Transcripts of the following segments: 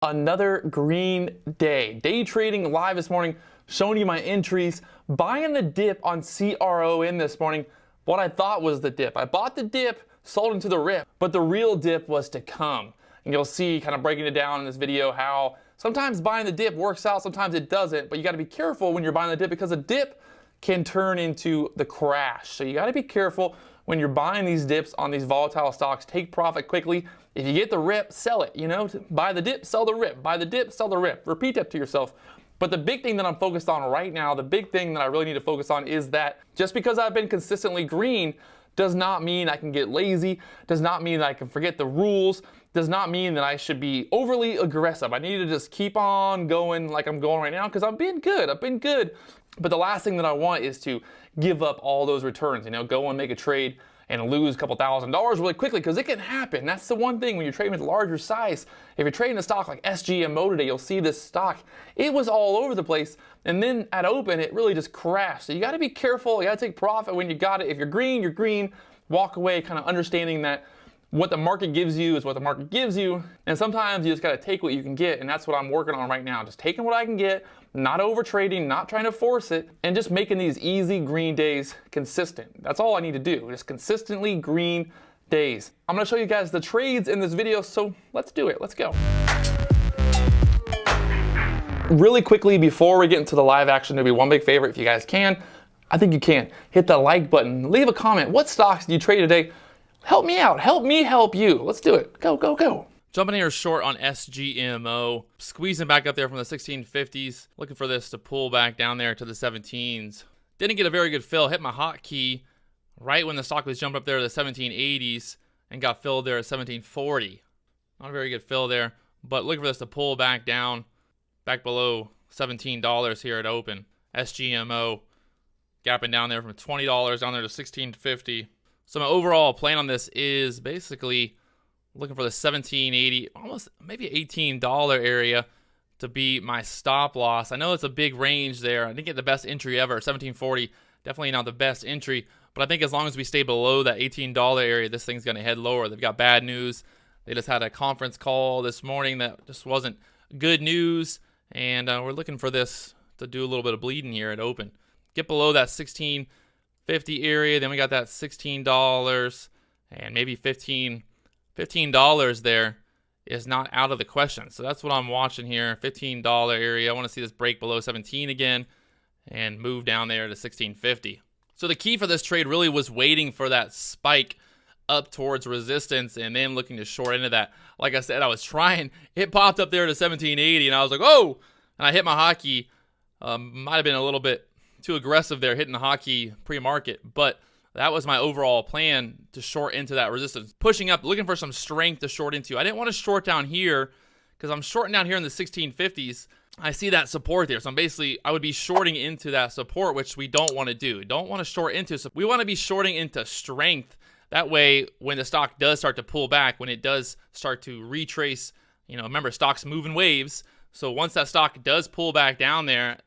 Another green day. Day trading live this morning, showing you my entries, buying the dip on CRON this morning. What I thought was the dip. I bought the dip, sold into the rip, but the real dip was to come. And you'll see, kind of breaking it down in this video, how sometimes buying the dip works out, sometimes it doesn't, but you got to be careful when you're buying the dip because a dip can turn into the crash. So you got to be careful when you're buying these dips on these volatile stocks. Take profit quickly. If you get the rip, sell it. You know, buy the dip, sell the rip. Buy the dip, sell the rip. Repeat that to yourself. But the big thing that I'm focused on right now, the big thing that I really need to focus on is that just because I've been consistently green does not mean I can get lazy, does not mean that I can forget the rules, does not mean that I should be overly aggressive. I need to just keep on going like I'm going right now because I've been good. But the last thing that I want is to give up all those returns, you know, go and make a trade and lose a couple $1,000s really quickly, because it can happen. That's the one thing when you're trading with larger size. If you're trading a stock like SGMO today, you'll see this stock, it was all over the place, and then at open it really just crashed. So you got to be careful. You got to take profit when you got it. If you're green, you're green. Walk away kind of understanding that what the market gives you is what the market gives you, and sometimes you just got to take what you can get, and that's what I'm working on right now. Just taking what I can get, not over trading, not trying to force it, and just making these easy green days consistent. That's all I need to do, just consistently green days. I'm going to show you guys the trades in this video, so let's do it. Let's go. Really quickly, before we get into the live action, there'll be one big favor. If you guys can, I think you can, hit the like button, leave a comment. What stocks do you trade today? Help me out. Help me help you. Let's do it. Go, go, go. Jumping here short on SGMO. Squeezing back up there from the 1650s. Looking for this to pull back down there to the 17s. Didn't get a very good fill. Hit my hotkey right when the stock was jumped up there to the 1780s and got filled there at 1740. Not a very good fill there, but looking for this to pull back down, back below $17 here at open. SGMO gapping down there from $20 down there to $16.50. So my overall plan on this is basically looking for the $17.80, almost maybe $18 area to be my stop loss. I know it's a big range there. I didn't get the best entry ever. $17.40, definitely not the best entry. But I think as long as we stay below that $18 area, this thing's going to head lower. They've got bad news. They just had a conference call this morning that just wasn't good news. And we're looking for this to do a little bit of bleeding here at open. Get below that $16.50 area, then we got that $16 and maybe $15 there is not out of the question. So that's what I'm watching here. $15 area. I want to see this break below 17 again and move down there to $16.50. So the key for this trade really was waiting for that spike up towards resistance and then looking to short into that. Like I said, I was trying. It popped up there to 1780 and I was like, oh, and I hit my hotkey. Might have been a little bit too aggressive there, hitting the hotkey pre-market, but that was my overall plan, to short into that resistance. Pushing up, looking for some strength to short into. I didn't want to short down here because I'm shorting down here in the 1650s. I see that support there. So I would be shorting into that support, which we don't want to do. Don't want to short into. So we want to be shorting into strength. That way, when the stock does start to pull back, when it does start to retrace, you know, remember, stocks move in waves. So once that stock does pull back down there,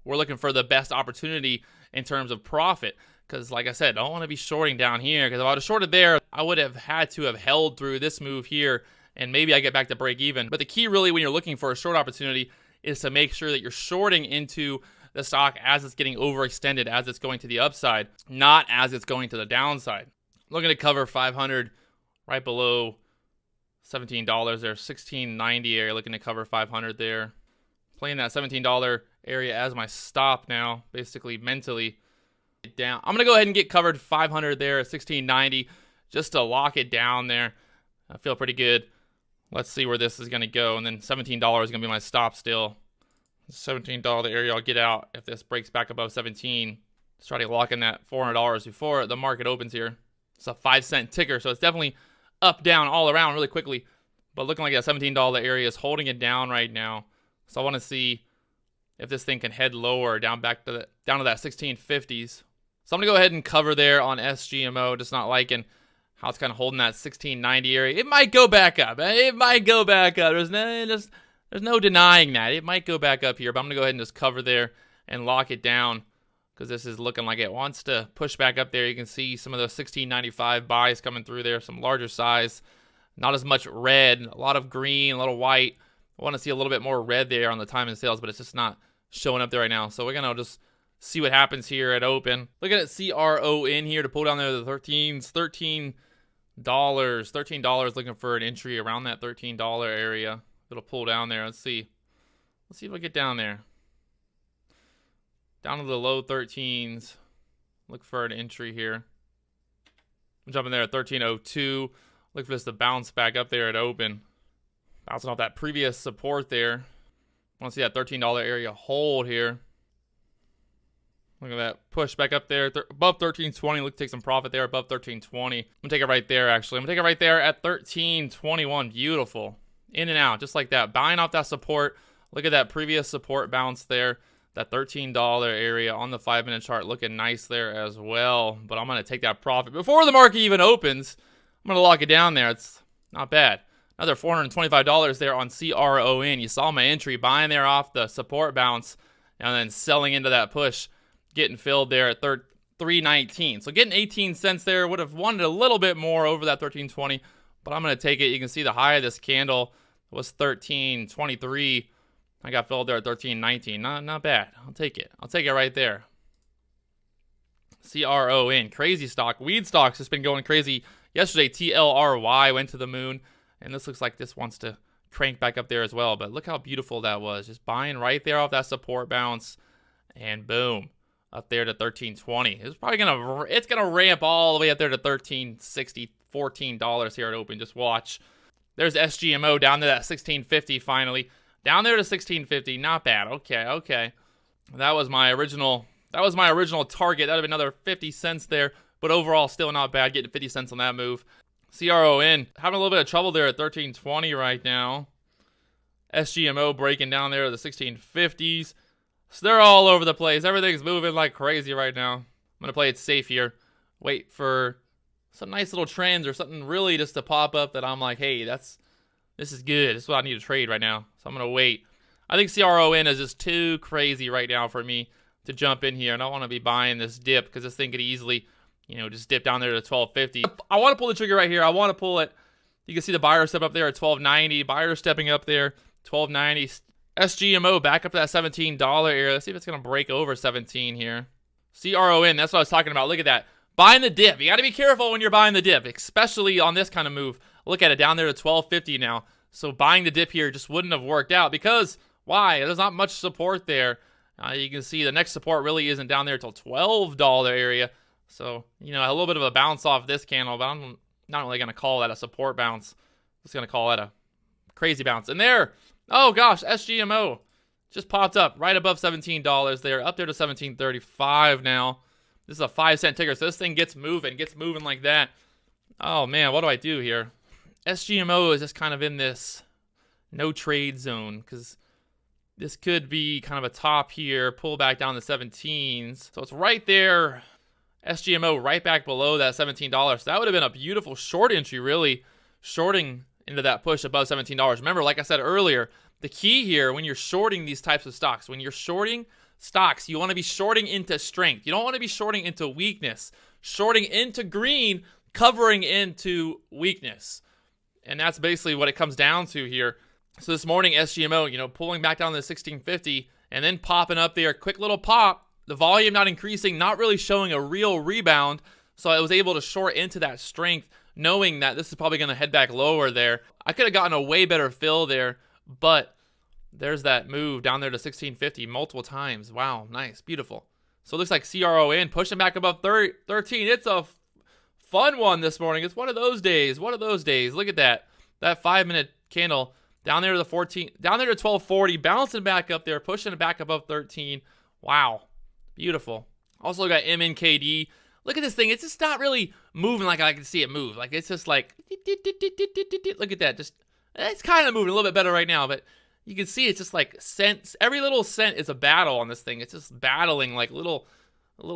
we're looking for the best opportunity in terms of profit. Because like I said, I don't want to be shorting down here, because if I would have shorted there, I would have had to have held through this move here and maybe I get back to break even. But the key really when you're looking for a short opportunity is to make sure that you're shorting into the stock as it's getting overextended, as it's going to the upside, not as it's going to the downside. Looking to cover 500 right below $17 there, $16.90 area, looking to cover 500 there. Playing that $17 area as my stop now, basically mentally down. I'm going to go ahead and get covered 500 there at $16.90 just to lock it down there. I feel pretty good. Let's see where this is going to go. And then $17 is going to be my stop still. $17 area I'll get out if this breaks back above 17. Let's try to lock in that $400 before the market opens here. It's a 5-cent ticker, so it's definitely up, down, all around really quickly. But looking like that $17 area is holding it down right now. So I want to see if this thing can head lower down to that 1650s. So I'm going to go ahead and cover there on SGMO. Just not liking how it's kind of holding that 1690 area. It might go back up. It might go back up. There's no denying that. It might go back up here, but I'm going to go ahead and just cover there and lock it down because this is looking like it wants to push back up there. You can see some of those 1695 buys coming through there, some larger size. Not as much red, a lot of green, a little white. I want to see a little bit more red there on the time and sales, but it's just not showing up there right now. So we're going to just see what happens here at open. Looking at CRON here to pull down there the 13s, $13, looking for an entry around that $13 area. It'll pull down there. Let's see. Let's see if I get down there. Down to the low 13s. Look for an entry here. I'm jumping there at 13.02. Look for this to bounce back up there at open. Bouncing off that previous support there. I want to see that $13 area hold here. Look at that. Push back up there. Above 13.20. Look, take some profit there above 13.20. I'm going to take it right there, actually. I'm going to take it right there at 13.21. Beautiful. In and out, just like that. Buying off that support. Look at that previous support bounce there. That $13 area on the 5-minute chart looking nice there as well. But I'm going to take that profit before the market even opens. I'm going to lock it down there. It's not bad. Another $425 there on CRON. You saw my entry, buying there off the support bounce and then selling into that push, getting filled there at $3.19. So getting 18 cents there. Would have wanted a little bit more over that $13.20, but I'm going to take it. You can see the high of this candle was $13.23. I got filled there at $13.19. Not bad. I'll take it. I'll take it right there. CRON. Crazy stock. Weed stocks has been going crazy. Yesterday, TLRY went to the moon. And this looks like this wants to crank back up there as well. But look how beautiful that was. Just buying right there off that support bounce. And boom. Up there to $13.20. It's probably gonna ramp all the way up there to $13.60, $14 here at open. Just watch. There's SGMO down to that $16.50 finally. Down there to $16.50. Not bad. Okay. That was my original target. That would have been another 50 cents there. But overall, still not bad. Getting 50 cents on that move. CRON having a little bit of trouble there at $13.20 right now. SGMO breaking down there at the 1650s. So they're all over the place. Everything's moving like crazy right now. I'm going to play it safe here. Wait for some nice little trends or something really just to pop up that I'm like, hey, this is good. This is what I need to trade right now. So I'm going to wait. I think CRON is just too crazy right now for me to jump in here. I don't want to be buying this dip because this thing could easily, just dip down there to $12.50. I want to pull the trigger right here. I want to pull it. You can see the buyer step up there at $12.90. Buyer stepping up there, $12.90. SGMO back up to that $17 area. Let's see if it's going to break over 17 here. CRON, that's what I was talking about. Look at that. Buying the dip. You got to be careful when you're buying the dip, especially on this kind of move. Look at it down there to $12.50 now. So buying the dip here just wouldn't have worked out because, why? There's not much support there. You can see the next support really isn't down there until $12 area. So, a little bit of a bounce off this candle, but I'm not really going to call that a support bounce. I'm just going to call that a crazy bounce. And there, oh gosh, SGMO just popped up right above $17 there, up there to $17.35 now. This is a 5-cent ticker, so this thing gets moving like that. Oh man, what do I do here? SGMO is just kind of in this no trade zone because this could be kind of a top here, pull back down to 17s. So it's right there. SGMO right back below that $17. So that would have been a beautiful short entry, really shorting into that push above $17. Remember, like I said earlier, the key here when you're shorting these types of stocks, when you're shorting stocks, you want to be shorting into strength. You don't want to be shorting into weakness. Shorting into green, covering into weakness. And that's basically what it comes down to here. So this morning, SGMO, pulling back down to the 1650 and then popping up there. Quick little pop. The volume not increasing, not really showing a real rebound. So I was able to short into that strength, knowing that this is probably going to head back lower there. I could have gotten a way better fill there, but there's that move down there to 1650 multiple times. Wow, nice, beautiful. So it looks like CRON pushing back above 13. It's a fun one this morning. It's one of those days. Look at that. That 5-minute candle down there to the 14, down there to 1240, bouncing back up there, pushing it back above 13. Wow. Beautiful. Also got MNKD. Look at this thing. It's just not really moving like I can see it move. Like it's just like, look at that. Just, it's kind of moving a little bit better right now, but you can see it's just like cents. Every little cent is a battle on this thing. It's just battling like a little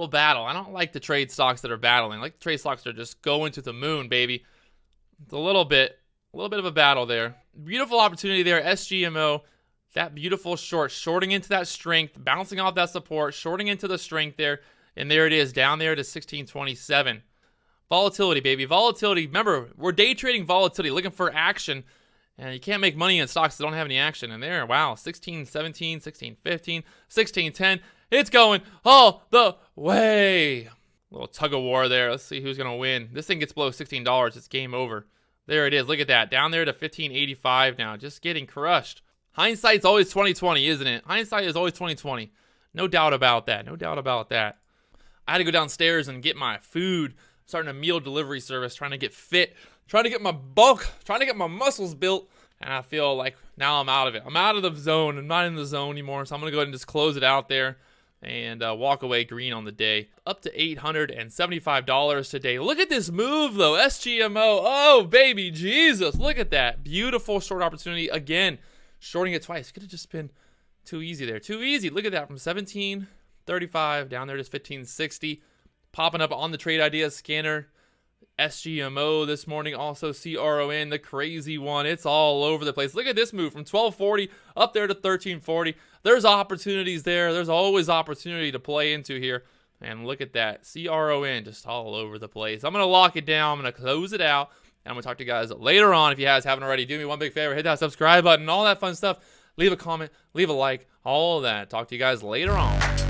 battle. I don't like the trade stocks that are battling. I like the trade stocks that are just going to the moon, baby. It's a little bit of a battle there. Beautiful opportunity there. SGMO. That beautiful short, shorting into that strength, bouncing off that support, shorting into the strength there, and there it is, down there to 1627. Volatility, baby, volatility. Remember, we're day trading volatility, looking for action, And you can't make money in stocks that don't have any action. And there, wow, 16.17, 16.15, 16.10. It's going all the way. Little tug of war there. Let's see who's going to win. This thing gets below $16. It's game over. There it is. Look at that. Down there to 15.85 now. Just getting crushed. Hindsight's always 20/20, isn't it? Hindsight is always 20/20. No doubt about that. No doubt about that. I had to go downstairs and get my food. Starting a meal delivery service. Trying to get fit. Trying to get my bulk. Trying to get my muscles built. And I feel like now I'm out of it. I'm out of the zone. I'm not in the zone anymore. So I'm going to go ahead and just close it out there. And walk away green on the day. Up to $875 today. Look at this move, though. SGMO. Oh, baby Jesus. Look at that. Beautiful short opportunity. Again, shorting it twice. Could have just been too easy there. Too easy. Look at that. From 17.35 down there to 15.60. Popping up on the trade ideas scanner. SGMO this morning, also CRON, the crazy one. It's all over the place. Look at this move from 12.40 up there to 13.40. There's opportunities there. There's always opportunity to play into here. And look at that. CRON just all over the place. I'm going to lock it down. I'm going to close it out. And I'm going to talk to you guys later on. If you guys haven't already, do me one big favor. Hit that subscribe button, all that fun stuff. Leave a comment, leave a like, all of that. Talk to you guys later on.